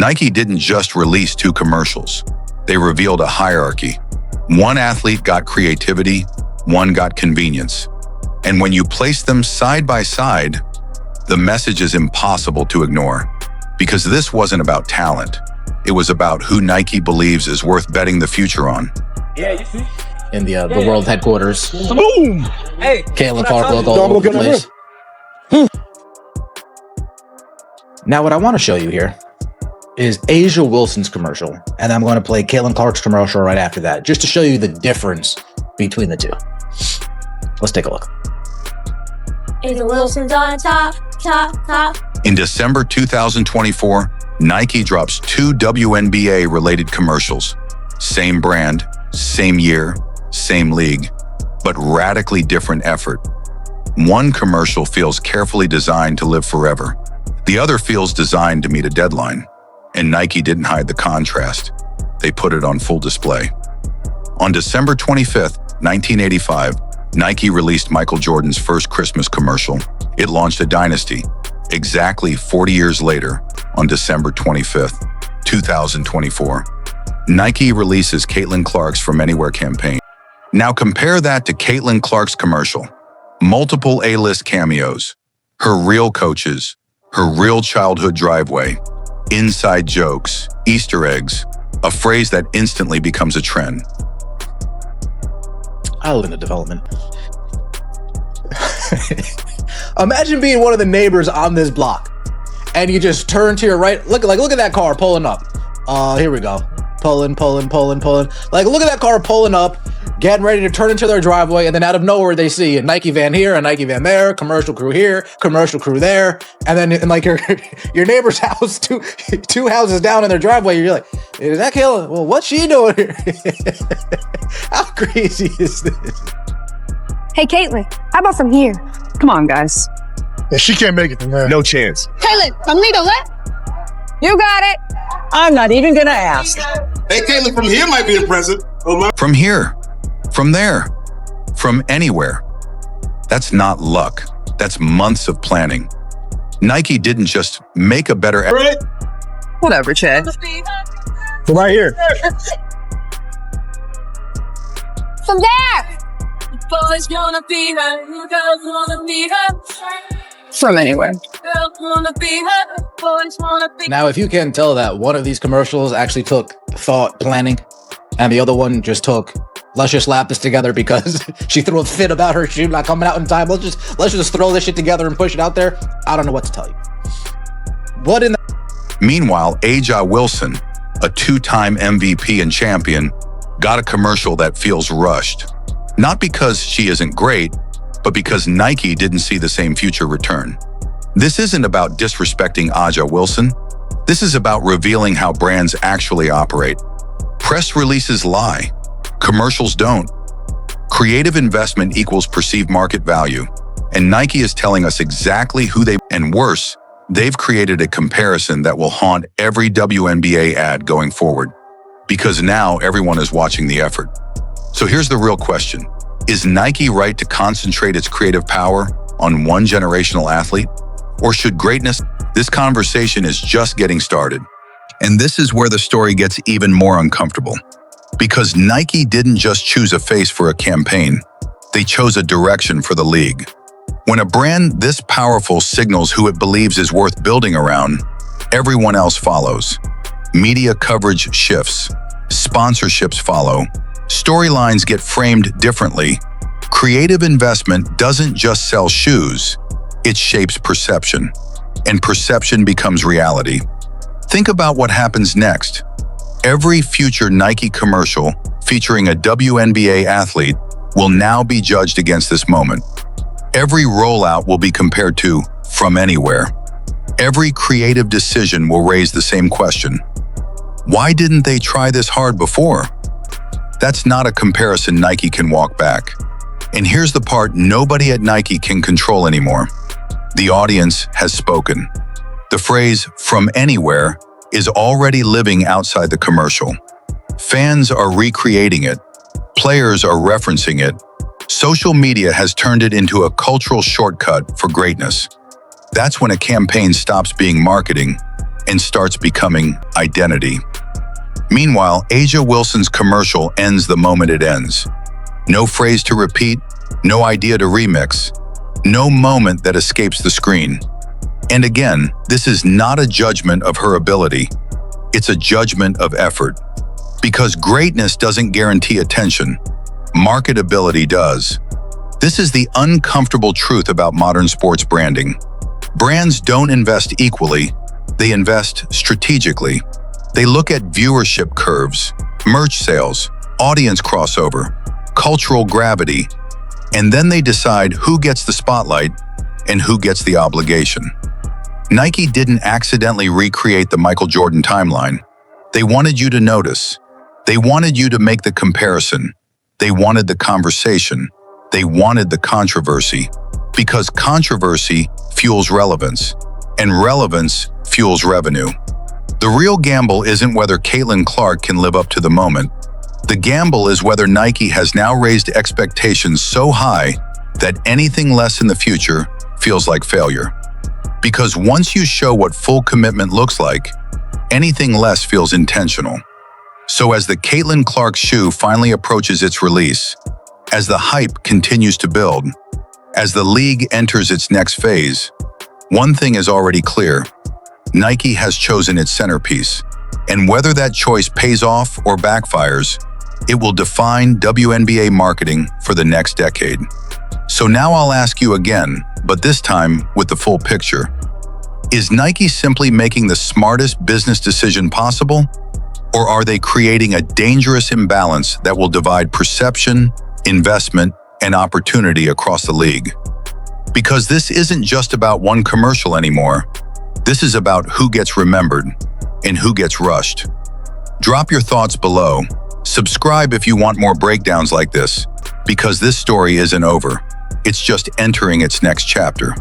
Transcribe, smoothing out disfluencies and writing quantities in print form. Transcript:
Nike didn't just release 2 commercials. They revealed a hierarchy. One athlete got creativity, one got convenience. And when you place them side by side, the message is impossible to ignore. Because this wasn't about talent. It was about who Nike believes is worth betting the future on. Yeah, you see? In the world headquarters. Boom! Hey! Caitlin Clark logo all over the place. Now what I want to show you here is A'ja Wilson's commercial. And I'm going to play Caitlin Clark's commercial right after that, just to show you the difference between the two. Let's take a look. A'ja Wilson's on top. In December 2024, Nike drops 2 WNBA-related commercials. Same brand, same year, same league, but radically different effort. One commercial feels carefully designed to live forever. The other feels designed to meet a deadline. And Nike didn't hide the contrast. They put it on full display. On December 25th, 1985, Nike released Michael Jordan's first Christmas commercial. It launched a dynasty. Exactly 40 years later, on December 25th, 2024, Nike releases Caitlin Clark's From Anywhere campaign. Now compare that to Caitlin Clark's commercial. Multiple A-list cameos, her real coaches, her real childhood driveway, inside jokes, Easter eggs, a phrase that instantly becomes a trend. I live in the development. Imagine being one of the neighbors on this block, and you just turn to your right. Look at that car pulling up. Here we go. Pulling. Like, look at that car pulling up, getting ready to turn into their driveway, and then out of nowhere they see a Nike van here, a Nike van there, commercial crew here, commercial crew there, and then in like your neighbor's house, two houses down in their driveway, you're like, is that Kayla? Well, what's she doing here? How crazy is this? Hey, Caitlin, how about from here? Come on, guys. Yeah, she can't make it from there. No chance. Caitlin, from Lito, what? You got it. I'm not even gonna ask. Hey, Caitlin, from here might be impressive. From here, from there, from anywhere. That's not luck. That's months of planning. Nike didn't just make a better... Whatever, Chad. From right here. From there. Boys wanna be her, girls wanna be her. From anywhere. Girls wanna be her, boys wanna be. Now, if you can tell that one of these commercials actually took thought, planning, and the other one just took, let's just slap this together because she threw a fit about her shoe not coming out in time. Let's just throw this shit together and push it out there. I don't know what to tell you. What in the... Meanwhile, A'ja Wilson, a 2-time MVP and champion, got a commercial that feels rushed. Not because she isn't great, but because Nike didn't see the same future return. This isn't about disrespecting A'ja Wilson. This is about revealing how brands actually operate. Press releases lie. Commercials don't. Creative investment equals perceived market value. And Nike is telling us exactly who they... And worse, they've created a comparison that will haunt every WNBA ad going forward. Because now everyone is watching the effort. So here's the real question. Is Nike right to concentrate its creative power on one generational athlete? Or should greatness... This conversation is just getting started. And this is where the story gets even more uncomfortable. Because Nike didn't just choose a face for a campaign. They chose a direction for the league. When a brand this powerful signals who it believes is worth building around, everyone else follows. Media coverage shifts. Sponsorships follow. Storylines get framed differently. Creative investment doesn't just sell shoes, it shapes perception. And perception becomes reality. Think about what happens next. Every future Nike commercial featuring a WNBA athlete will now be judged against this moment. Every rollout will be compared to From Anywhere. Every creative decision will raise the same question. Why didn't they try this hard before? That's not a comparison Nike can walk back. And here's the part nobody at Nike can control anymore. The audience has spoken. The phrase, "from anywhere," is already living outside the commercial. Fans are recreating it. Players are referencing it. Social media has turned it into a cultural shortcut for greatness. That's when a campaign stops being marketing and starts becoming identity. Meanwhile, A'ja Wilson's commercial ends the moment it ends. No phrase to repeat, no idea to remix, no moment that escapes the screen. And again, this is not a judgment of her ability. It's a judgment of effort. Because greatness doesn't guarantee attention. Marketability does. This is the uncomfortable truth about modern sports branding. Brands don't invest equally, they invest strategically. They look at viewership curves, merch sales, audience crossover, cultural gravity, and then they decide who gets the spotlight and who gets the obligation. Nike didn't accidentally recreate the Michael Jordan timeline. They wanted you to notice. They wanted you to make the comparison. They wanted the conversation. They wanted the controversy. Because controversy fuels relevance, and relevance fuels revenue. The real gamble isn't whether Caitlin Clark can live up to the moment. The gamble is whether Nike has now raised expectations so high that anything less in the future feels like failure. Because once you show what full commitment looks like, anything less feels intentional. So as the Caitlin Clark shoe finally approaches its release, as the hype continues to build, as the league enters its next phase, one thing is already clear. Nike has chosen its centerpiece, and whether that choice pays off or backfires, it will define WNBA marketing for the next decade. So now I'll ask you again, but this time with the full picture. Is Nike simply making the smartest business decision possible? Or are they creating a dangerous imbalance that will divide perception, investment, and opportunity across the league? Because this isn't just about one commercial anymore. This is about who gets remembered and who gets rushed. Drop your thoughts below. Subscribe if you want more breakdowns like this, because this story isn't over. It's just entering its next chapter.